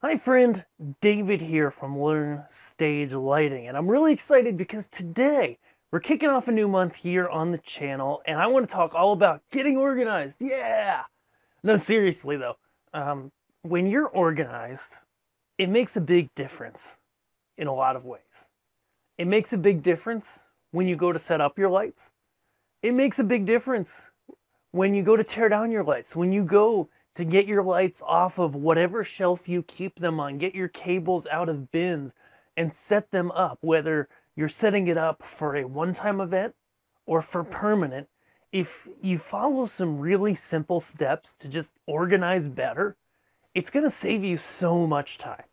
Hi friend, David here from Learn Stage Lighting, and I'm really excited because today we're kicking off a new month here on the channel, and I want to talk all about getting organized. Yeah! No, seriously though, when you're organized, it makes a big difference in a lot of ways. It makes a big difference when you go to set up your lights. It makes a big difference when you go to tear down your lights, when you go to get your lights off of whatever shelf you keep them on, get your cables out of bins and set them up, whether you're setting it up for a one-time event or for permanent. If you follow some really simple steps to just organize better, it's going to save you so much time.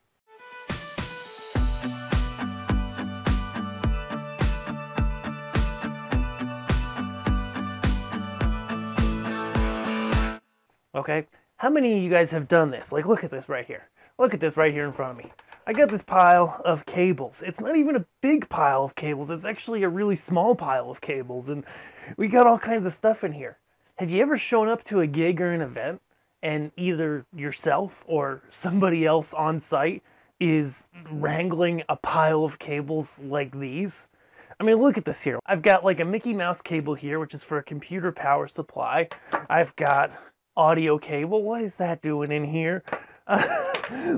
Okay, how many of you guys have done this? Like, look at this right here. Look at this right here in front of me. I got this pile of cables. It's not even a big pile of cables. It's actually a really small pile of cables, and we got all kinds of stuff in here. Have you ever shown up to a gig or an event and either yourself or somebody else on site is wrangling a pile of cables like these? I mean, look at this here. I've got like a Mickey Mouse cable here, which is for a computer power supply. I've got audio cable. What is that doing in here?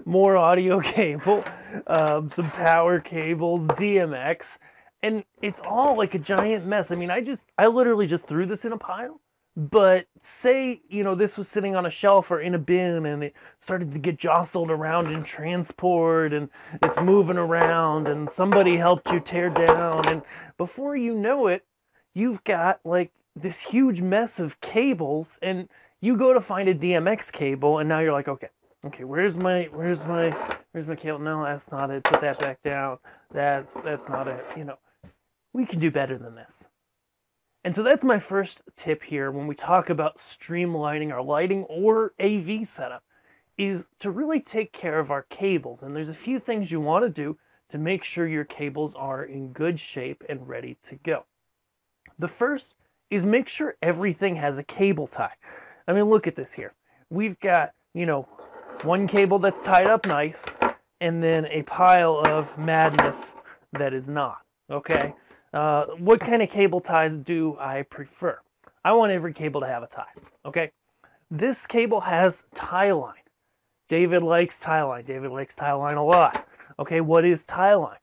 More audio cable, some power cables, DMX, and it's all like a giant mess. I mean, I literally just threw this in a pile, but say, you know, this was sitting on a shelf or in a bin and it started to get jostled around in transport and it's moving around and somebody helped you tear down, and before you know it, you've got like this huge mess of cables, and you go to find a DMX cable, and now you're like, okay, where's my cable? No, that's not it. Put that back down. That's not it. You know, we can do better than this. And so that's my first tip here when we talk about streamlining our lighting or AV setup, is to really take care of our cables. And there's a few things you want to do to make sure your cables are in good shape and ready to go. The first is make sure everything has a cable tie. I mean, look at this here. We've got, you know, one cable that's tied up nice, and then a pile of madness that is not, okay? What kind of cable ties do I prefer? I want every cable to have a tie, okay? This cable has tie line. David likes tie line. David likes tie line a lot. Okay, what is tie line?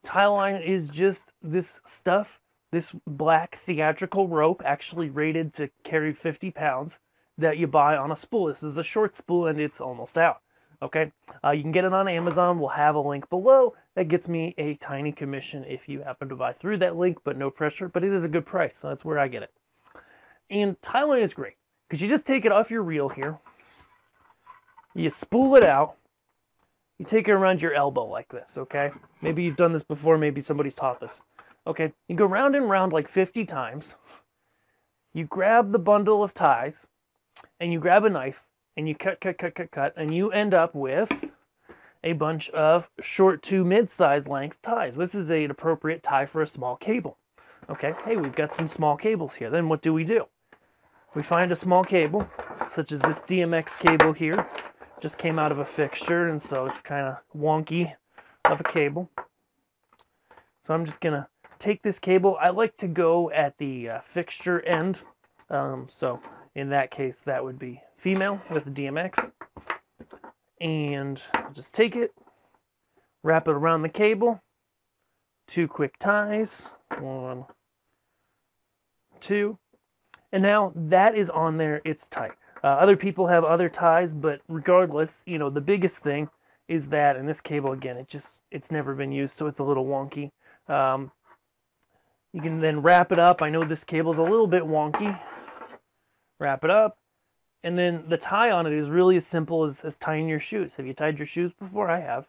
Tie line is just this stuff, this black theatrical rope, actually rated to carry 50 pounds, that you buy on a spool. This is a short spool and it's almost out. Okay, you can get it on Amazon. We'll have a link below. That gets me a tiny commission if you happen to buy through that link, but no pressure. But it is a good price, so that's where I get it. And tie line is great because you just take it off your reel here, you spool it out, you take it around your elbow like this. Okay, maybe you've done this before, maybe somebody's taught this. Okay, you go round and round like 50 times. You grab the bundle of ties, and you grab a knife, and you cut, and you end up with a bunch of short to mid-size length ties. This is an appropriate tie for a small cable. Okay, hey, we've got some small cables here. Then what do? We find a small cable, such as this DMX cable here. Just came out of a fixture, and so it's kind of wonky of a cable. So I'm just going to take this cable. I like to go at the fixture end, so in that case, that would be female with the DMX. And I'll just take it, wrap it around the cable, 2 quick ties, 1, 2, and now that is on there, it's tight. Other people have other ties, but regardless, you know, the biggest thing is that, and this cable, again, it's never been used, so it's a little wonky. You can then wrap it up. I know this cable's a little bit wonky. Wrap it up, and then the tie on it is really as simple as tying your shoes. Have you tied your shoes before? I have.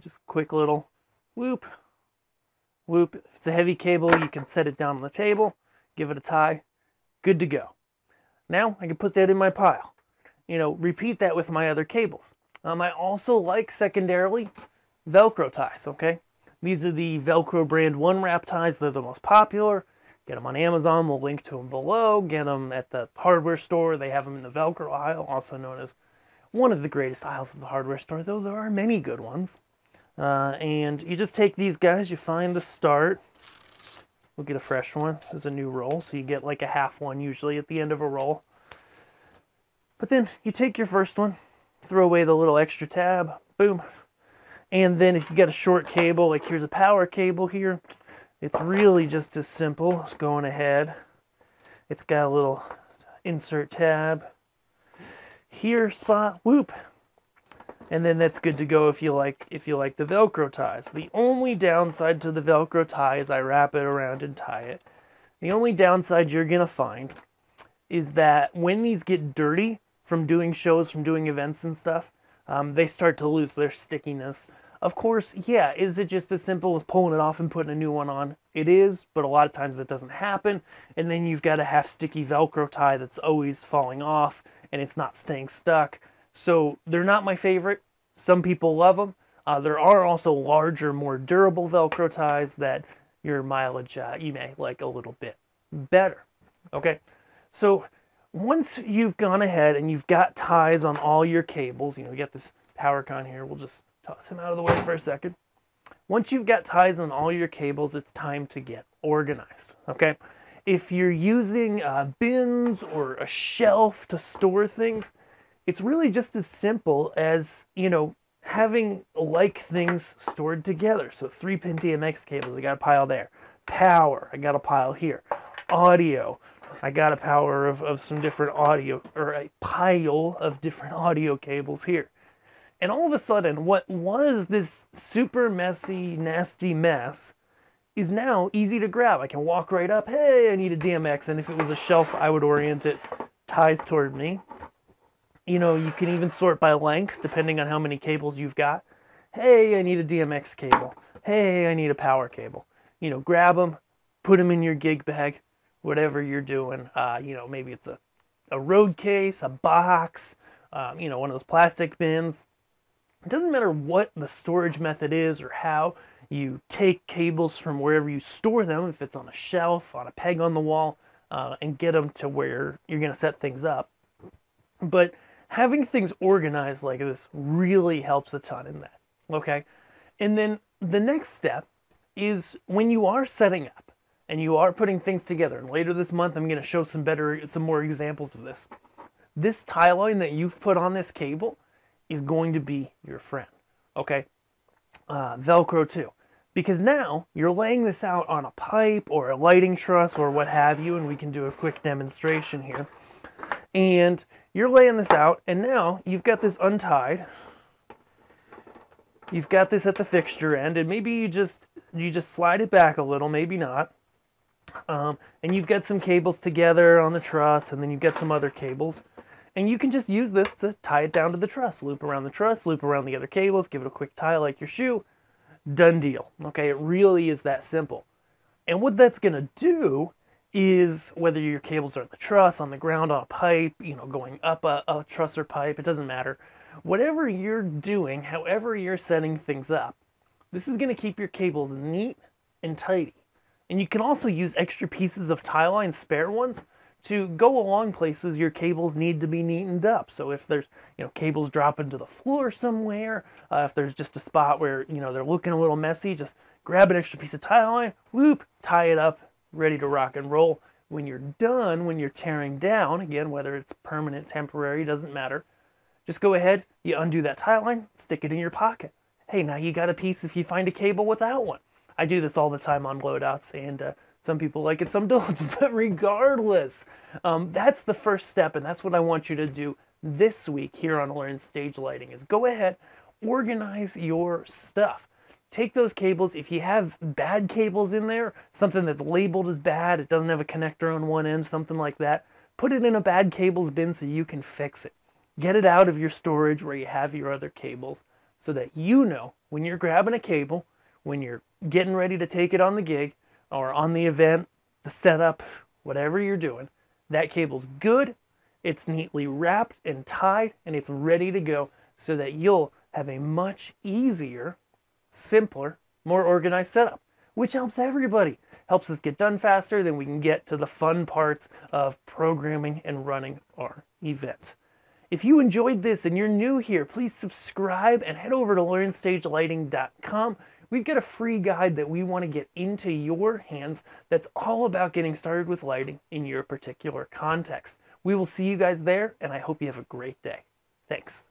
Just quick little whoop, whoop. If it's a heavy cable, you can set it down on the table, give it a tie, good to go. Now I can put that in my pile. You know, repeat that with my other cables. I also like, secondarily, Velcro ties, okay? These are the Velcro brand 1-wrap ties. They're the most popular. Get them on Amazon. We'll link to them below. Get them at the hardware store. They have them in the Velcro aisle, also known as one of the greatest aisles of the hardware store, though there are many good ones. And you just take these guys, you find the start. We'll get a fresh one. There's a new roll, so you get like a half one usually at the end of a roll. But then you take your first one, throw away the little extra tab, boom. And then if you got a short cable, like here's a power cable here, it's really just as simple as going ahead. It's got a little insert tab here spot, whoop. And then that's good to go if you like the Velcro ties. The only downside to the Velcro tie is I wrap it around and tie it. The only downside you're gonna find is that when these get dirty from doing shows, from doing events and stuff, they start to lose their stickiness. Of course, yeah, is it just as simple as pulling it off and putting a new one on? It is, but a lot of times it doesn't happen. And then you've got a half sticky Velcro tie that's always falling off and it's not staying stuck. So they're not my favorite. Some people love them. There are also larger, more durable Velcro ties that your mileage, you may like a little bit better. Okay, so once you've gone ahead and you've got ties on all your cables, you got this power con here. We'll just toss him out of the way for a second. Once you've got ties on all your cables, it's time to get organized. Okay, if you're using bins or a shelf to store things, it's really just as simple as, having like things stored together. So 3-pin DMX cables, I got a pile there. Power, I got a pile here. Audio, I got a power of some different audio, or a pile of different audio cables here. And all of a sudden, what was this super messy, nasty mess is now easy to grab. I can walk right up, hey, I need a DMX, and if it was a shelf, I would orient it ties toward me. You can even sort by lengths, depending on how many cables you've got. Hey, I need a DMX cable. Hey, I need a power cable. Grab them, put them in your gig bag, whatever you're doing. Maybe it's a road case, a box, one of those plastic bins. It doesn't matter what the storage method is or how you take cables from wherever you store them, if it's on a shelf, on a peg on the wall, and get them to where you're going to set things up. But having things organized like this really helps a ton in that, okay? And then the next step is when you are setting up and you are putting things together, and later this month I'm going to show some more examples of this. This tie line that you've put on this cable is going to be your friend, okay? Velcro too. Because now you're laying this out on a pipe or a lighting truss or what have you, and we can do a quick demonstration here. And you're laying this out, and now you've got this untied. You've got this at the fixture end, and maybe you just slide it back a little, maybe not. And you've got some cables together on the truss, and then you've got some other cables. And you can just use this to tie it down to the truss. Loop around the truss, loop around the other cables, give it a quick tie like your shoe. Done deal. Okay, it really is that simple. And what that's going to do is, whether your cables are on the truss, on the ground, on a pipe, going up a truss or pipe, it doesn't matter. Whatever you're doing, however you're setting things up, this is going to keep your cables neat and tidy. And you can also use extra pieces of tie line, spare ones, to go along places your cables need to be neatened up. So if there's, cables dropping to the floor somewhere, if there's just a spot where, they're looking a little messy, just grab an extra piece of tie line, whoop, tie it up, ready to rock and roll. When you're done, when you're tearing down, again, whether it's permanent, temporary, doesn't matter, just go ahead, you undo that tie line, stick it in your pocket. Hey, now you got a piece if you find a cable without one. I do this all the time on loadouts, and some people like it, some don't, but regardless, that's the first step, and that's what I want you to do this week here on Learn Stage Lighting, is go ahead, organize your stuff. Take those cables, if you have bad cables in there, something that's labeled as bad, it doesn't have a connector on one end, something like that, put it in a bad cables bin so you can fix it. Get it out of your storage where you have your other cables so that when you're grabbing a cable, when you're getting ready to take it on the gig or on the event, the setup, whatever you're doing, that cable's good, it's neatly wrapped and tied, and it's ready to go so that you'll have a much easier, simpler, more organized setup, which helps everybody. Helps us get done faster, then we can get to the fun parts of programming and running our event. If you enjoyed this and you're new here, please subscribe and head over to learnstagelighting.com. We've got a free guide that we want to get into your hands that's all about getting started with lighting in your particular context. We will see you guys there, and I hope you have a great day. Thanks.